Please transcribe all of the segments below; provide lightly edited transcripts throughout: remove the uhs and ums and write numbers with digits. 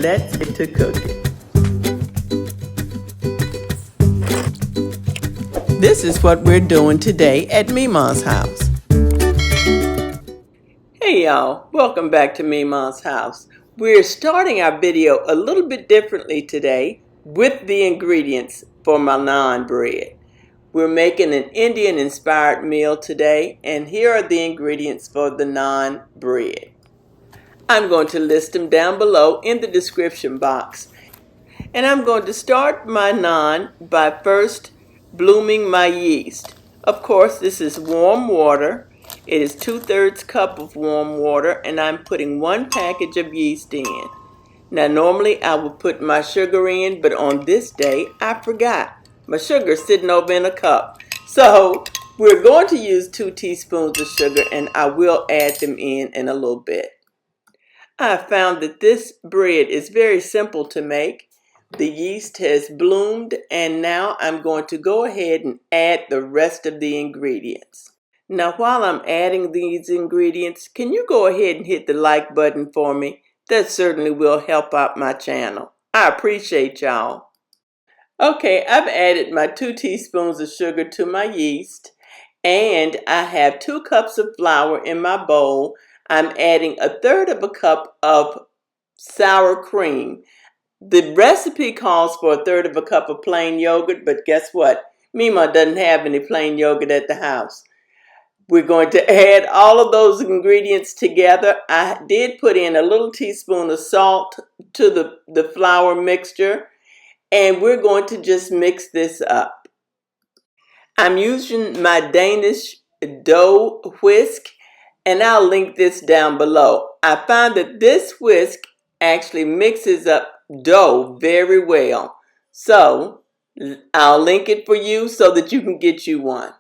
let's get to cooking. This is what we're doing today at Memaw's house. Hey y'all, welcome back to Memaw's house. We're starting our video a little bit differently today with the ingredients for my naan bread. We're making an Indian-inspired meal today, and here are the ingredients for the naan bread. I'm going to list them down below in the description box. And I'm going to start my naan by first blooming my yeast. Of course, this is warm water. It is 2/3 cup of warm water, and I'm putting 1 package of yeast in. Now, normally I would put my sugar in, but on this day, I forgot. My sugar's sitting over in a cup. So, we're going to use 2 teaspoons of sugar, and I will add them in a little bit. I found that this bread is very simple to make. The yeast has bloomed, and now I'm going to go ahead and add the rest of the ingredients. Now, while I'm adding these ingredients, can you go ahead and hit the like button for me? That certainly will help out my channel. I appreciate y'all. Okay, I've added my 2 teaspoons of sugar to my yeast, and I have 2 cups of flour in my bowl. I'm adding 1/3 of a cup of sour cream. The recipe calls for 1/3 of a cup of plain yogurt, but guess what? Memaw doesn't have any plain yogurt at the house. We're going to add all of those ingredients together. I did put in a little teaspoon of salt to the flour mixture, and we're going to just mix this up. I'm using my Danish dough whisk, and I'll link this down below. I found that this whisk actually mixes up dough very well. So I'll link it for you so that you can get you one.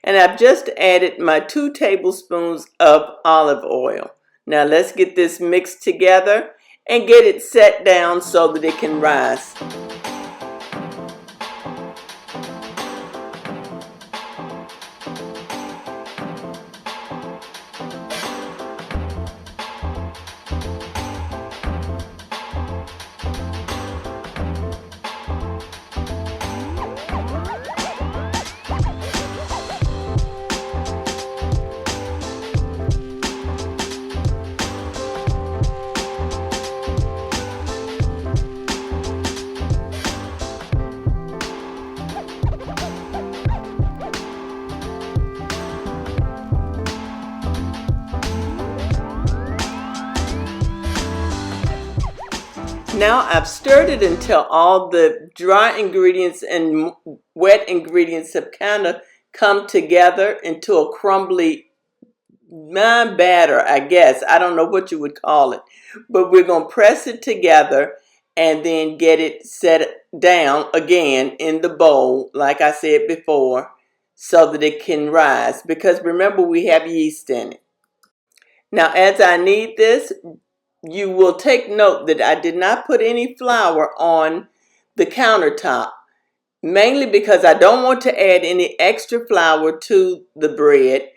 And I've just added my 2 tablespoons of olive oil. Now let's get this mixed together and get it set down so that it can rise. Now I've stirred it until all the dry ingredients and wet ingredients have kind of come together into a crumbly batter, I guess. I don't know what you would call it. But we're going to press it together and then get it set down again in the bowl, like I said before, so that it can rise. Because remember, we have yeast in it. Now, as I knead this, you will take note that I did not put any flour on the countertop, mainly because I don't want to add any extra flour to the bread,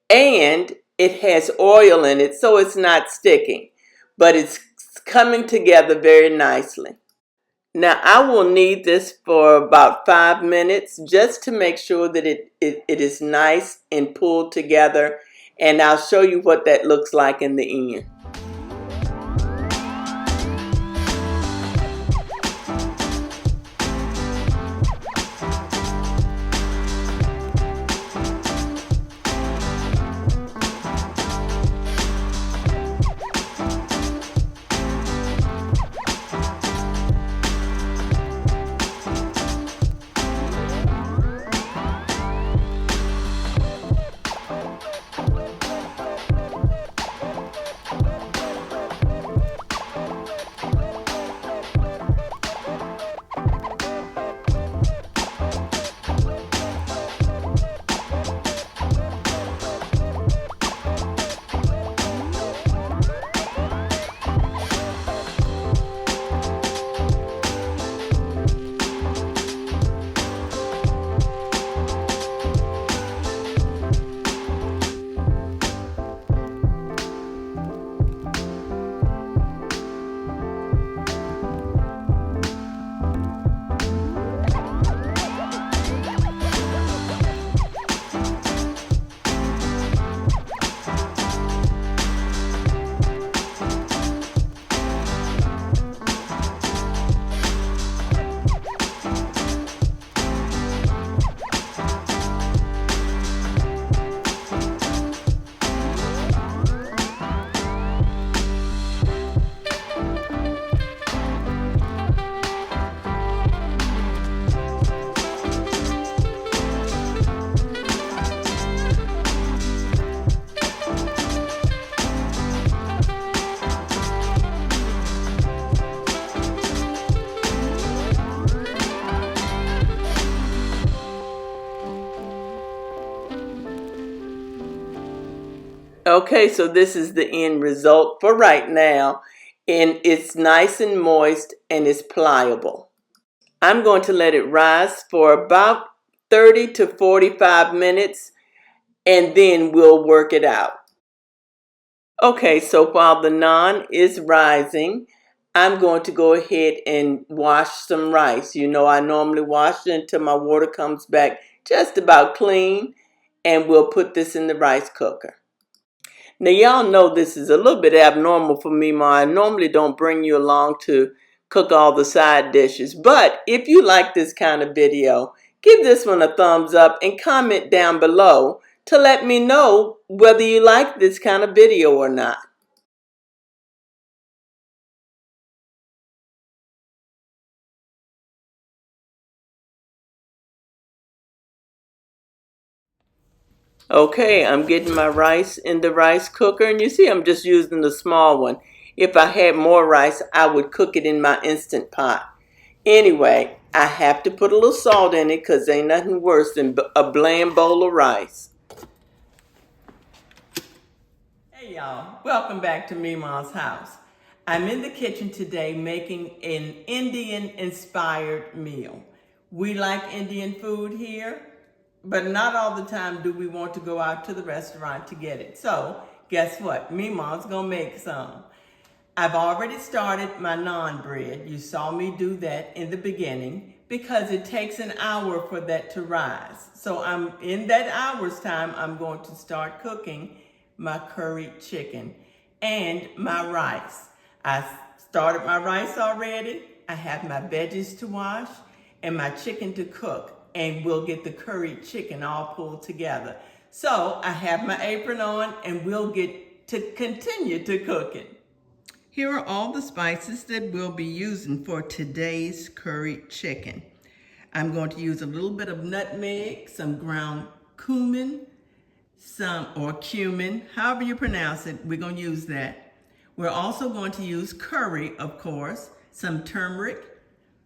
and it has oil in it, so it's not sticking, but it's coming together very nicely. Now I will knead this for about 5 minutes just to make sure that it is nice and pulled together, and I'll show you what that looks like in the end. Okay, so this is the end result for right now, and it's nice and moist and it's pliable. I'm going to let it rise for about 30 to 45 minutes, and then we'll work it out. Okay, so while the naan is rising, I'm going to go ahead and wash some rice. You know, I normally wash it until my water comes back just about clean, and we'll put this in the rice cooker. Now, y'all know this is a little bit abnormal for me, Ma. I normally don't bring you along to cook all the side dishes, but if you like this kind of video, give this one a thumbs up and comment down below to let me know whether you like this kind of video or not. Okay, I'm getting my rice in the rice cooker, and you see I'm just using the small one. If I had more rice, I would cook it in my Instant Pot. Anyway, I have to put a little salt in it because ain't nothing worse than a bland bowl of rice. Hey y'all, welcome back to Memaw's house. I'm in the kitchen today making an Indian inspired meal. We like Indian food here, but not all the time do we want to go out to the restaurant to get it. So guess what? Memaw's gonna make some. I've already started my naan bread. You saw me do that in the beginning because it takes an hour for that to rise. So I'm in that hour's time, I'm going to start cooking my curried chicken and my rice. I started my rice already. I have my veggies to wash and my chicken to cook, and we'll get the curried chicken all pulled together. So I have my apron on and we'll get to continue to cook it. Here are all the spices that we'll be using for today's curried chicken. I'm going to use a little bit of nutmeg, some ground cumin, or cumin, however you pronounce it, we're going to use that. We're also going to use curry, of course, some turmeric,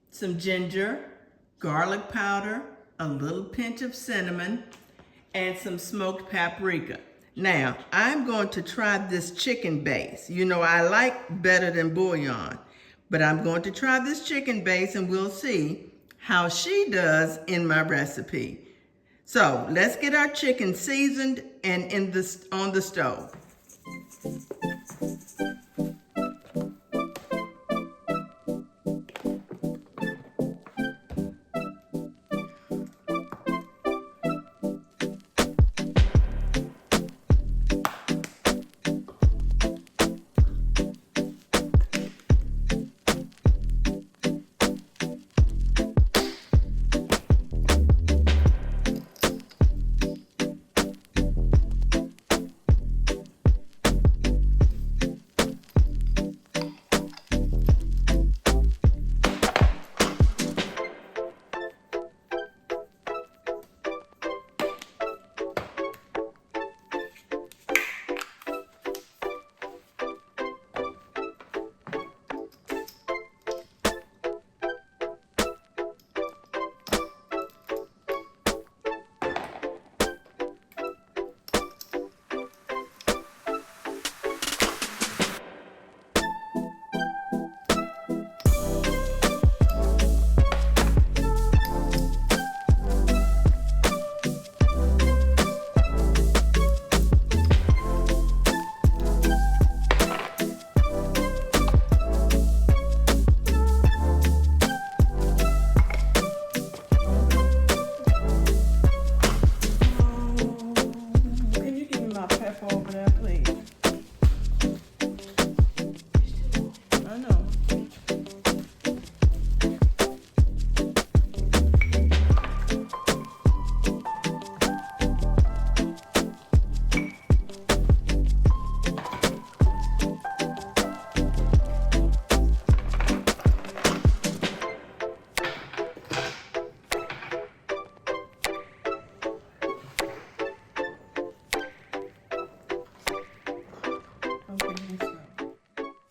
some ginger, garlic powder, a little pinch of cinnamon, and some smoked paprika. Now, I'm going to try this chicken base. You know, I like better than bouillon, but I'm going to try this chicken base and we'll see how she does in my recipe. So let's get our chicken seasoned and on the stove.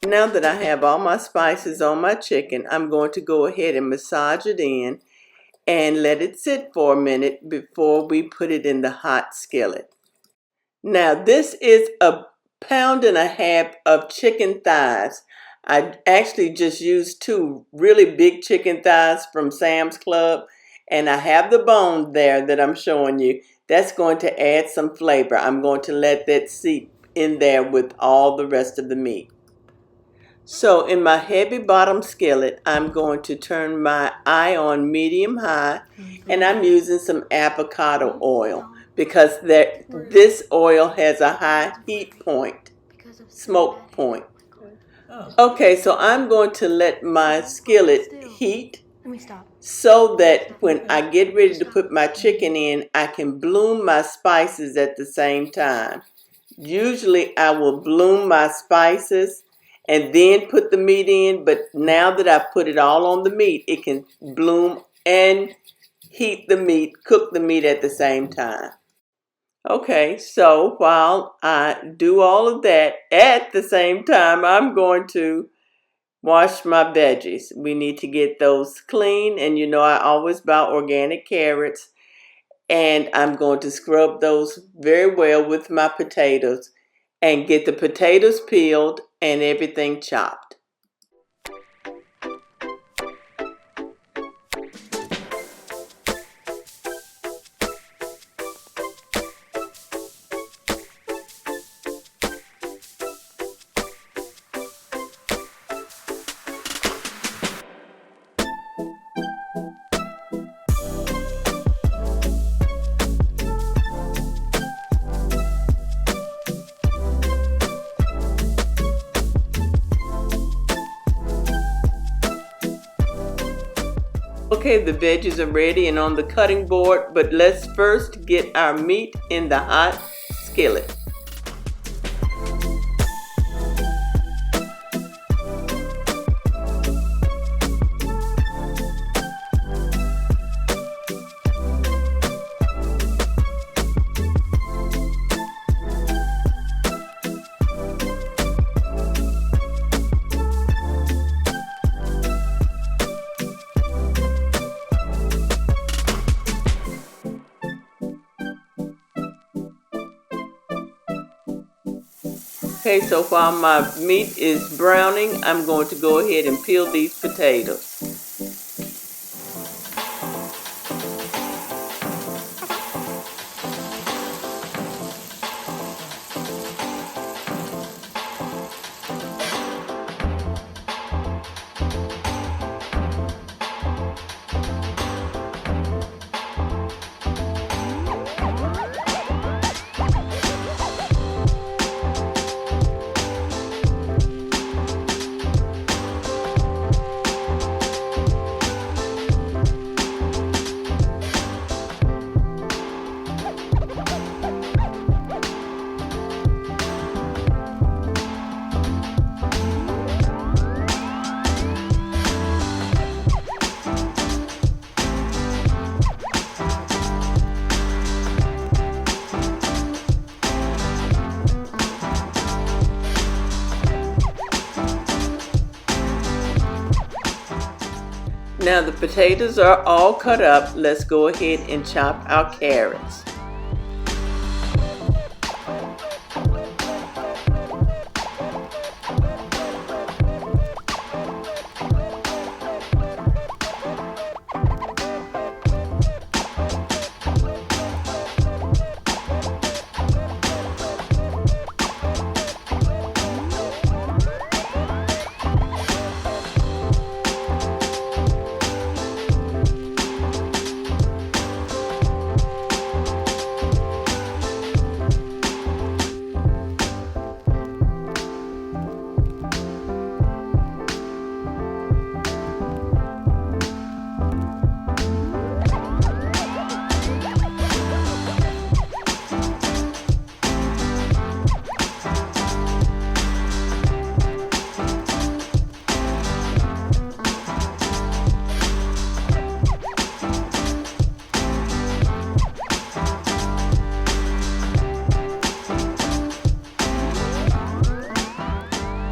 Now that I have all my spices on my chicken, I'm going to go ahead and massage it in and let it sit for a minute before we put it in the hot skillet. Now this is a pound and a half of chicken thighs. I actually just used 2 really big chicken thighs from Sam's Club, and I have the bone there that I'm showing you. That's going to add some flavor. I'm going to let that seep in there with all the rest of the meat. So in my heavy bottom skillet, I'm going to turn my eye on medium high, and I'm using some avocado oil because this oil has a high heat point, smoke point. Okay, so I'm going to let my skillet heat so that when I get ready to put my chicken in, I can bloom my spices at the same time. Usually I will bloom my spices and then put the meat in, but now that I've put it all on the meat, it can bloom and heat the meat, cook the meat at the same time. Okay, so while I do all of that, at the same time, I'm going to wash my veggies. We need to get those clean, and you know I always buy organic carrots, and I'm going to scrub those very well with my potatoes and get the potatoes peeled and everything chopped. Okay, the veggies are ready and on the cutting board, but let's first get our meat in the hot skillet. Okay, so while my meat is browning, I'm going to go ahead and peel these potatoes. Now the potatoes are all cut up. Let's go ahead and chop our carrots.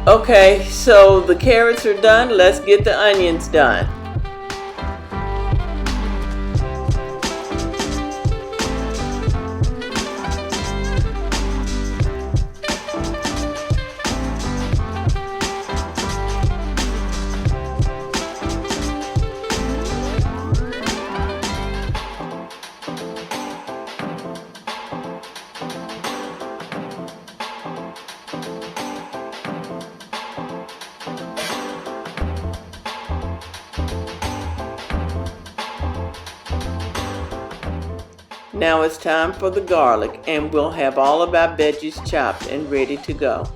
Okay, so the carrots are done. Let's get the onions done. Now it's time for the garlic, and we'll have all of our veggies chopped and ready to go.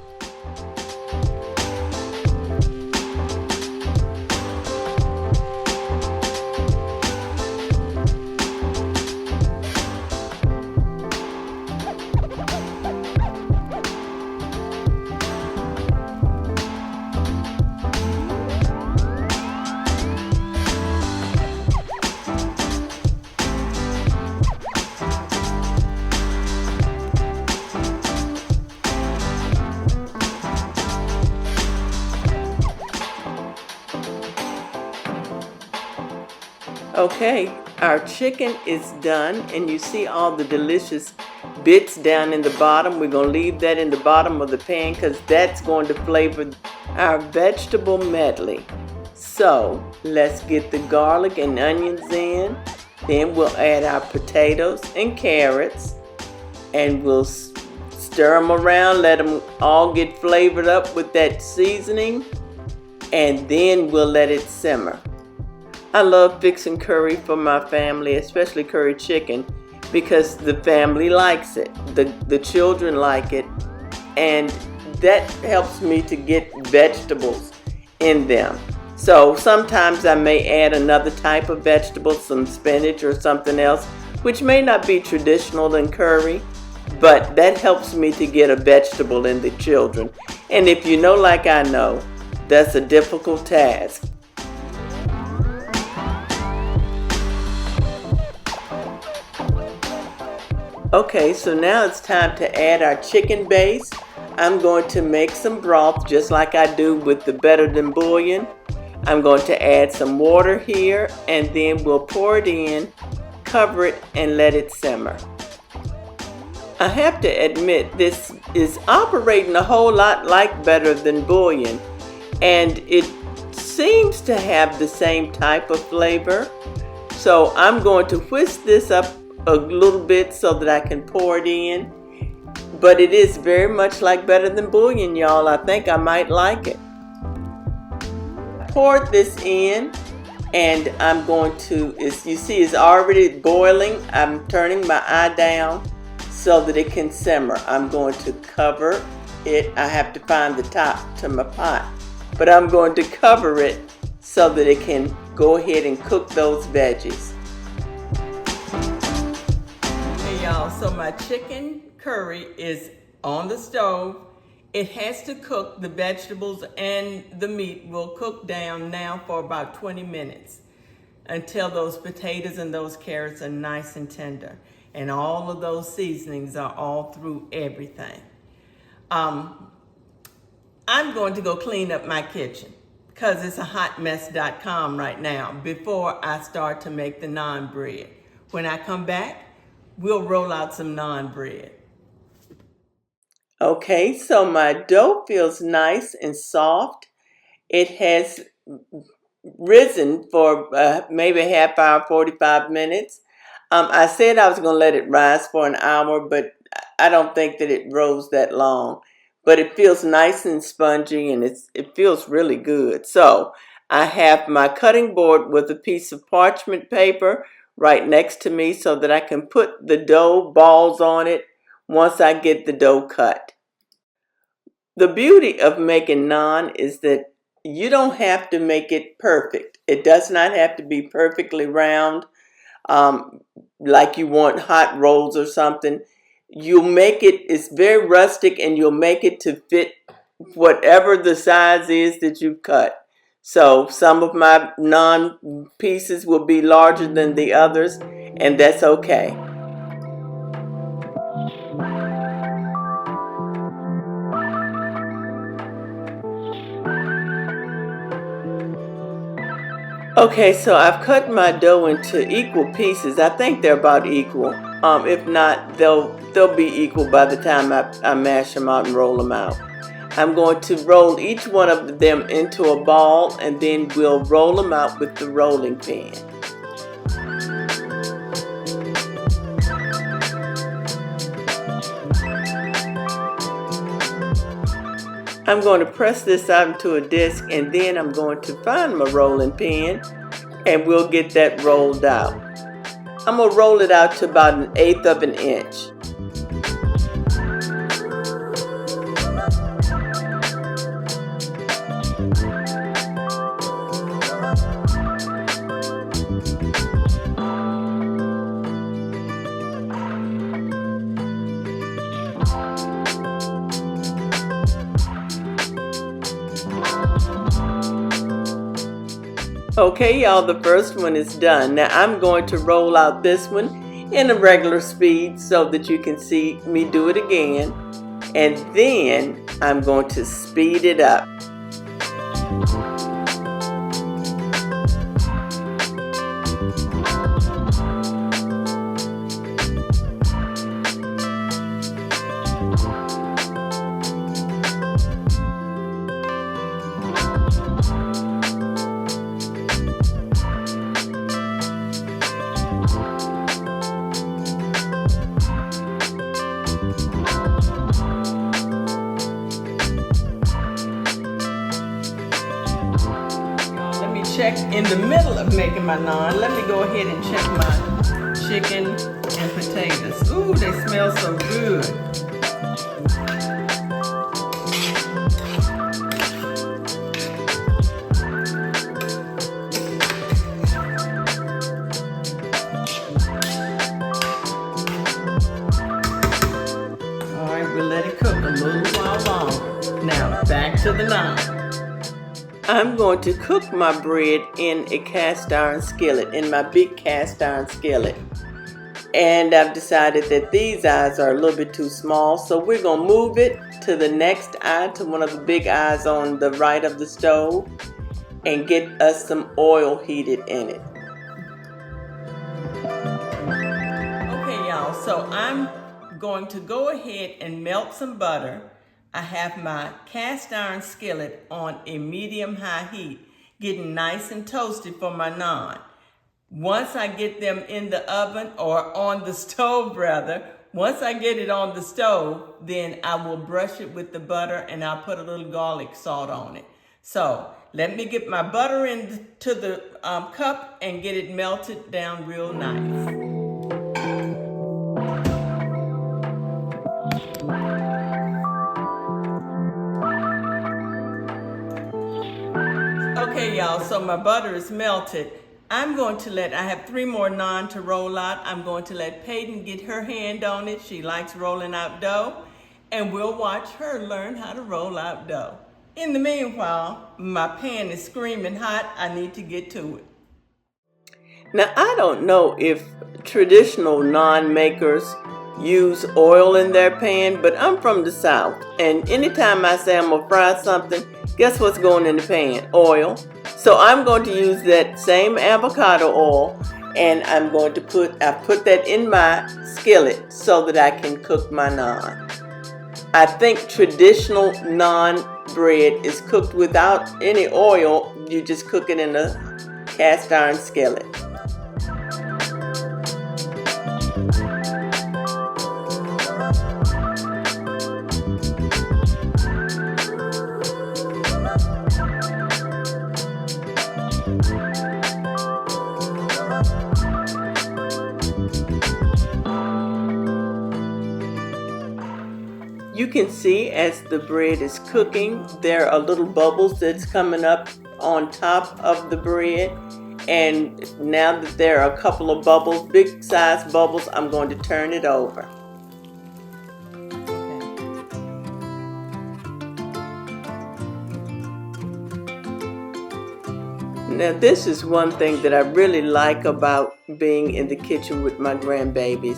Okay, our chicken is done, and you see all the delicious bits down in the bottom. We're going to leave that in the bottom of the pan because that's going to flavor our vegetable medley. So let's get the garlic and onions in. Then we'll add our potatoes and carrots, and we'll stir them around, let them all get flavored up with that seasoning, and then we'll let it simmer. I love fixing curry for my family, especially curry chicken, because the family likes it. The children like it, and that helps me to get vegetables in them. So sometimes I may add another type of vegetable, some spinach or something else, which may not be traditional in curry, but that helps me to get a vegetable in the children. And if you know like I know, that's a difficult task. Okay, so now it's time to add our chicken base. I'm going to make some broth just like I do with the Better Than Bouillon. I'm going to add some water here, and then we'll pour it in, cover it, and let it simmer. I have to admit, this is operating a whole lot like Better Than Bouillon, and it seems to have the same type of flavor. So I'm going to whisk this up a little bit so that I can pour it in. But it is very much like Better Than Bouillon, y'all. I think I might like it. Poured this in, and I'm going to, you see it's already boiling. I'm turning my eye down so that it can simmer. I'm going to cover it. I have to find the top to my pot, but I'm going to cover it so that it can go ahead and cook those veggies. Hey y'all, so my chicken curry is on the stove. It has to cook. The vegetables and the meat will cook down now for about 20 minutes until those potatoes and those carrots are nice and tender. And all of those seasonings are all through everything. I'm going to go clean up my kitchen because it's a hotmess.com right now before I start to make the naan bread. When I come back, we'll roll out some naan bread. Okay, so my dough feels nice and soft. It has risen for maybe a half hour, 45 minutes. I said I was going to let it rise for an hour, but I don't think that it rose that long. But it feels nice and spongy, and it feels really good. So I have my cutting board with a piece of parchment paper right next to me so that I can put the dough balls on it once I get the dough cut. The beauty of making naan is that you don't have to make it perfect. It does not have to be perfectly round, like you want hot rolls or something. You'll make it, it's very rustic, and you'll make it to fit whatever the size is that you cut. So some of my naan pieces will be larger than the others, and that's okay. Okay, so I've cut my dough into equal pieces. I think they're about equal. If not, they'll be equal by the time I mash them out and roll them out. I'm going to roll each one of them into a ball, and then we'll roll them out with the rolling pin. I'm going to press this out into a disc, and then I'm going to find my rolling pin, and we'll get that rolled out. I'm going to roll it out to about 1/8 of an inch. Okay, y'all, the first one is done. Now I'm going to roll out this one in a regular speed so that you can see me do it again. And then I'm going to speed it up. Check in the middle of making my naan. Let me go ahead and check my chicken and potatoes. Ooh, they smell so good. All right, we'll let it cook a little while longer. Now, back to the naan. I'm going to cook my bread in a cast iron skillet, in my big cast iron skillet. And I've decided that these eyes are a little bit too small, so we're going to move it to the next eye, to one of the big eyes on the right of the stove, and get us some oil heated in it. Okay, y'all, so I'm going to go ahead and melt some butter. I have my cast iron skillet on a medium-high heat, getting nice and toasted for my naan. Once I get them in the oven, or on the stove rather, once I get it on the stove, then I will brush it with the butter and I'll put a little garlic salt on it. So let me get my butter into the cup and get it melted down real nice. Okay, y'all, so my butter is melted. I have 3 more naan to roll out. I'm going to let Peyton get her hand on it. She likes rolling out dough, and we'll watch her learn how to roll out dough. In the meanwhile, my pan is screaming hot. I need to get to it. Now, I don't know if traditional naan makers use oil in their pan, but I'm from the South, and anytime I say I'm gonna fry something, guess what's going in the pan? Oil. So I'm going to use that same avocado oil, and I put that in my skillet so that I can cook my naan. I think traditional naan bread is cooked without any oil. You just cook it in a cast iron skillet. You can see as the bread is cooking, there are little bubbles that's coming up on top of the bread. And now that there are a couple of bubbles, big size bubbles, I'm going to turn it over. Now this is one thing that I really like about being in the kitchen with my grandbabies,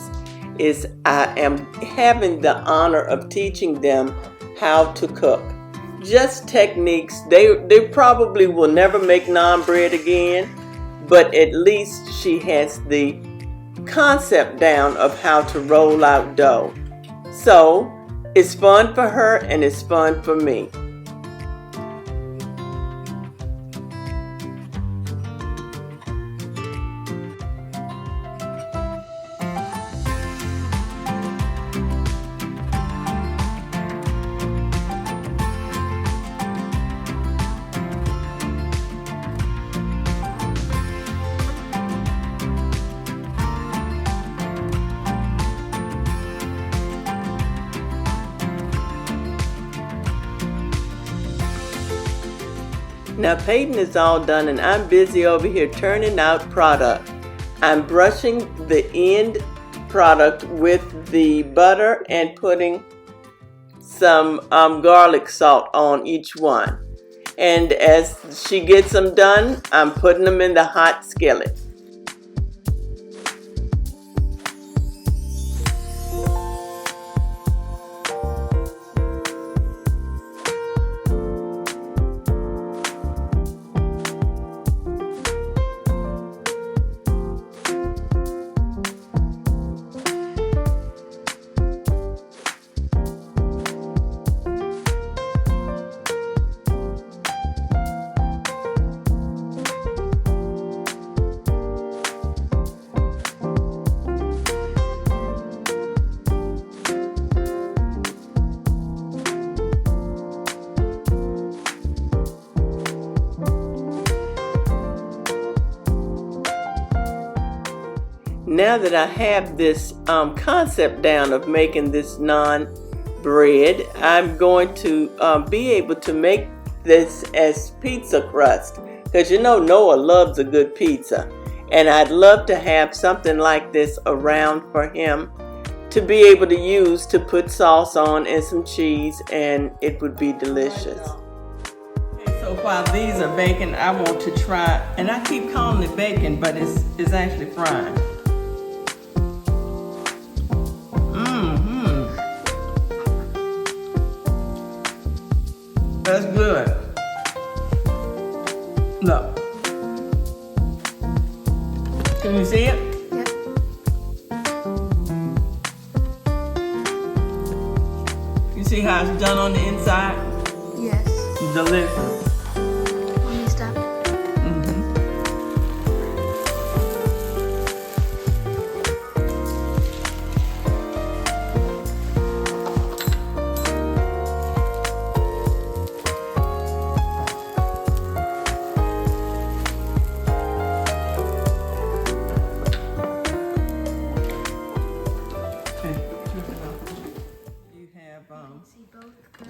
is I am having the honor of teaching them how to cook. Just techniques. They probably will never make naan bread again, but at least she has the concept down of how to roll out dough. So it's fun for her and it's fun for me. Now Peyton is all done and I'm busy over here turning out product. I'm brushing the end product with the butter and putting some garlic salt on each one. And as she gets them done, I'm putting them in the hot skillet. Now that I have this concept down of making this naan bread, I'm going to be able to make this as pizza crust, because you know Noah loves a good pizza, and I'd love to have something like this around for him to be able to use to put sauce on and some cheese, and it would be delicious. Okay, so while these are baking, I want to try, and I keep calling it bacon, but it's actually frying. That's good. Look. Can you see it? Yep. You see how it's done on the inside? Yes. Delicious. Let me stop.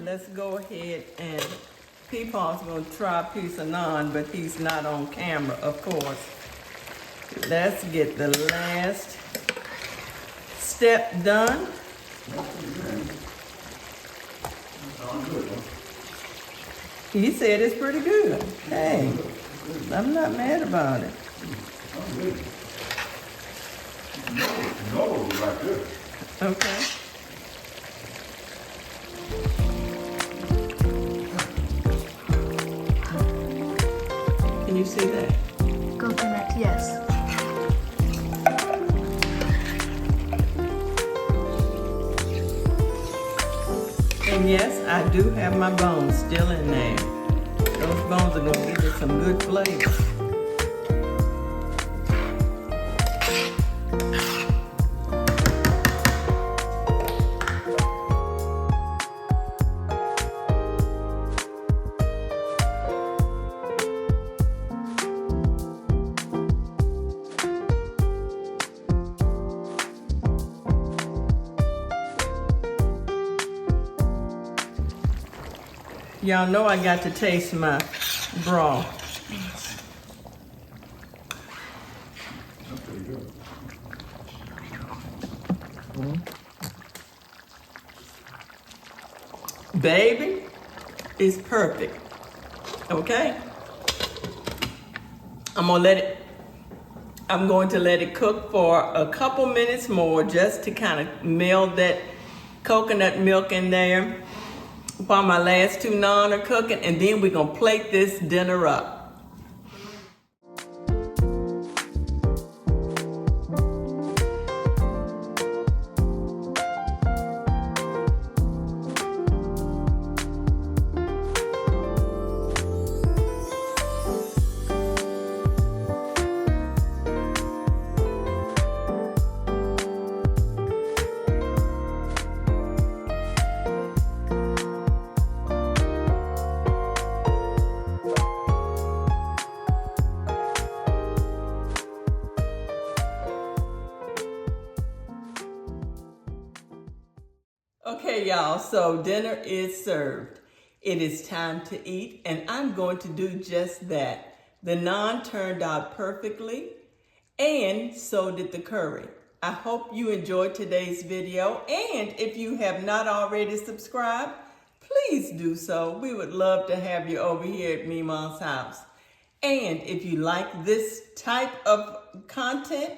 Let's go ahead and Peepaw's going to try a piece of naan, but he's not on camera, of course. Let's get the last step done. He said it's pretty good. Hey, I'm not mad about it. Okay. Can you see that? Coconut, yes. And yes, I do have my bones still in there. Those bones are gonna give it some good flavor. Y'all know I got to taste my broth. Baby, it's perfect. Okay? I'm going to let it cook for a couple minutes more just to kind of meld that coconut milk in there while my last two naan are cooking, and then we're gonna plate this dinner up. Okay, y'all, so dinner is served. It is time to eat, and I'm going to do just that. The naan turned out perfectly, and so did the curry. I hope you enjoyed today's video, and if you have not already subscribed, please do so. We would love to have you over here at Memaw's house. And if you like this type of content,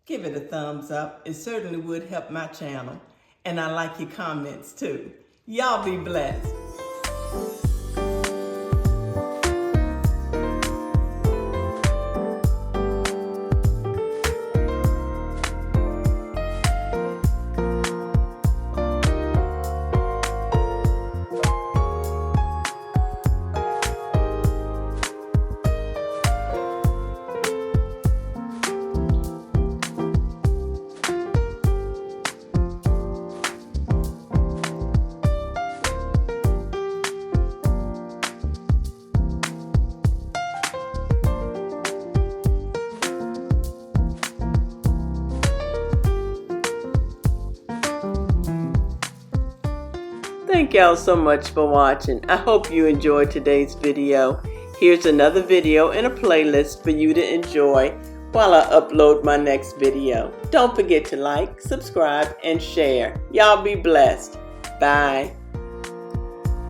give it a thumbs up. It certainly would help my channel. And I like your comments too. Y'all be blessed. Thank y'all so much for watching. I hope you enjoyed today's video. Here's another video in a playlist for you to enjoy while I upload my next video. Don't forget to like, subscribe, and share. Y'all be blessed. Bye.